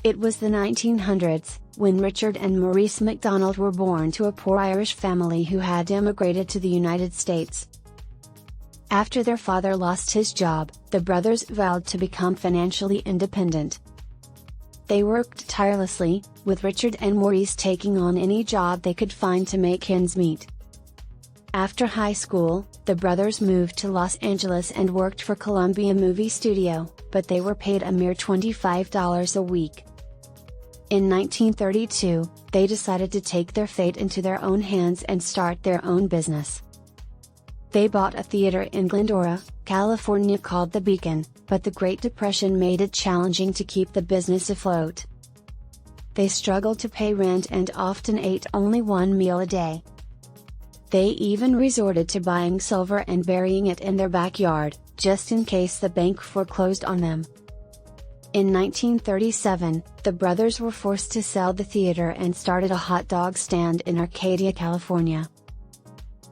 It was the 1900s, when Richard and Maurice McDonald were born to a poor Irish family who had immigrated to the United States. After their father lost his job, the brothers vowed to become financially independent. They worked tirelessly, with Richard and Maurice taking on any job they could find to make ends meet. After high school, the brothers moved to Los Angeles and worked for Columbia Movie Studio, but they were paid a mere $25 a week. In 1932, they decided to take their fate into their own hands and start their own business. They bought a theater in Glendora, California called The Beacon, but the Great Depression made it challenging to keep the business afloat. They struggled to pay rent and often ate only one meal a day. They even resorted to buying silver and burying it in their backyard, just in case the bank foreclosed on them. In 1937, the brothers were forced to sell the theater and started a hot dog stand in Arcadia, California.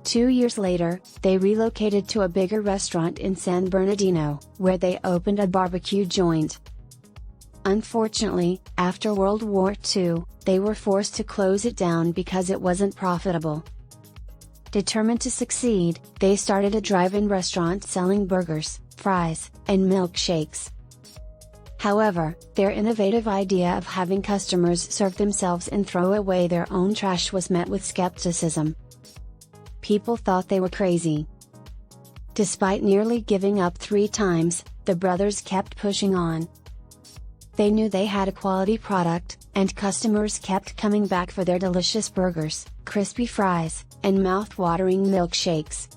2 years later, they relocated to a bigger restaurant in San Bernardino, where they opened a barbecue joint. Unfortunately, after World War II, they were forced to close it down because it wasn't profitable. Determined to succeed, they started a drive-in restaurant selling burgers, fries, and milkshakes. However, their innovative idea of having customers serve themselves and throw away their own trash was met with skepticism. People thought they were crazy. Despite nearly giving up 3 times, the brothers kept pushing on. They knew they had a quality product, and customers kept coming back for their delicious burgers, crispy fries, and mouth-watering milkshakes.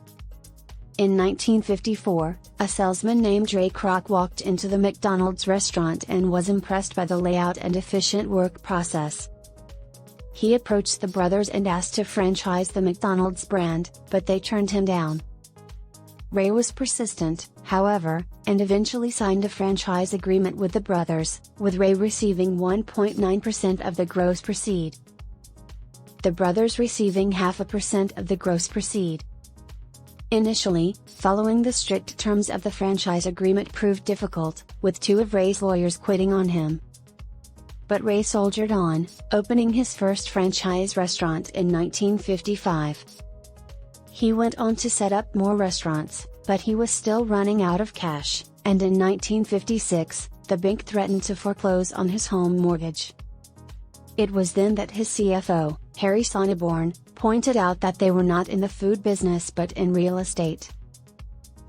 In 1954, a salesman named Ray Kroc walked into the McDonald's restaurant and was impressed by the layout and efficient work process. He approached the brothers and asked to franchise the McDonald's brand, but they turned him down. Ray was persistent, however, and eventually signed a franchise agreement with the brothers, with Ray receiving 1.9% of the gross proceed. The brothers receiving 0.5% of the gross proceed. Initially, following the strict terms of the franchise agreement proved difficult, with 2 of Ray's lawyers quitting on him. But Ray soldiered on, opening his first franchise restaurant in 1955. He went on to set up more restaurants, but he was still running out of cash, and in 1956, the bank threatened to foreclose on his home mortgage. It was then that his CFO, Harry Sonneborn, pointed out that they were not in the food business but in real estate.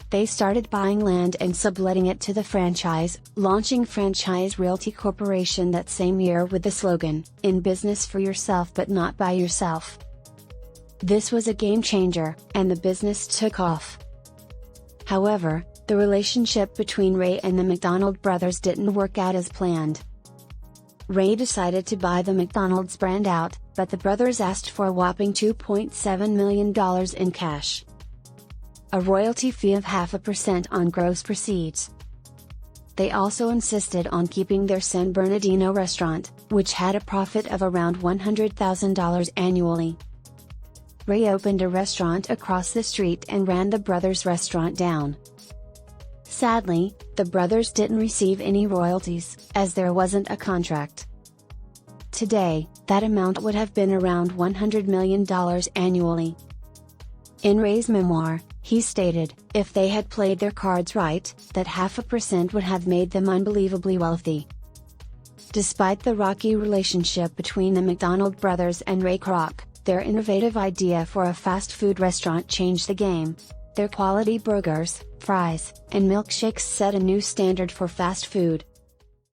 They started buying land and subletting it to the franchise, launching Franchise Realty Corporation that same year with the slogan, "In business for yourself but not by yourself." This was a game changer, and the business took off. However, the relationship between Ray and the McDonald brothers didn't work out as planned. Ray decided to buy the McDonald's brand out, but the brothers asked for a whopping $2.7 million in cash. A royalty fee of 0.5% on gross proceeds. They also insisted on keeping their San Bernardino restaurant, which had a profit of around $100,000 annually. Ray opened a restaurant across the street and ran the brothers' restaurant down. Sadly, the brothers didn't receive any royalties, as there wasn't a contract. Today, that amount would have been around $100 million annually. In Ray's memoir, he stated, if they had played their cards right, that 0.5% would have made them unbelievably wealthy. Despite the rocky relationship between the McDonald brothers and Ray Kroc, their innovative idea for a fast food restaurant changed the game. Their quality burgers, fries, and milkshakes set a new standard for fast food.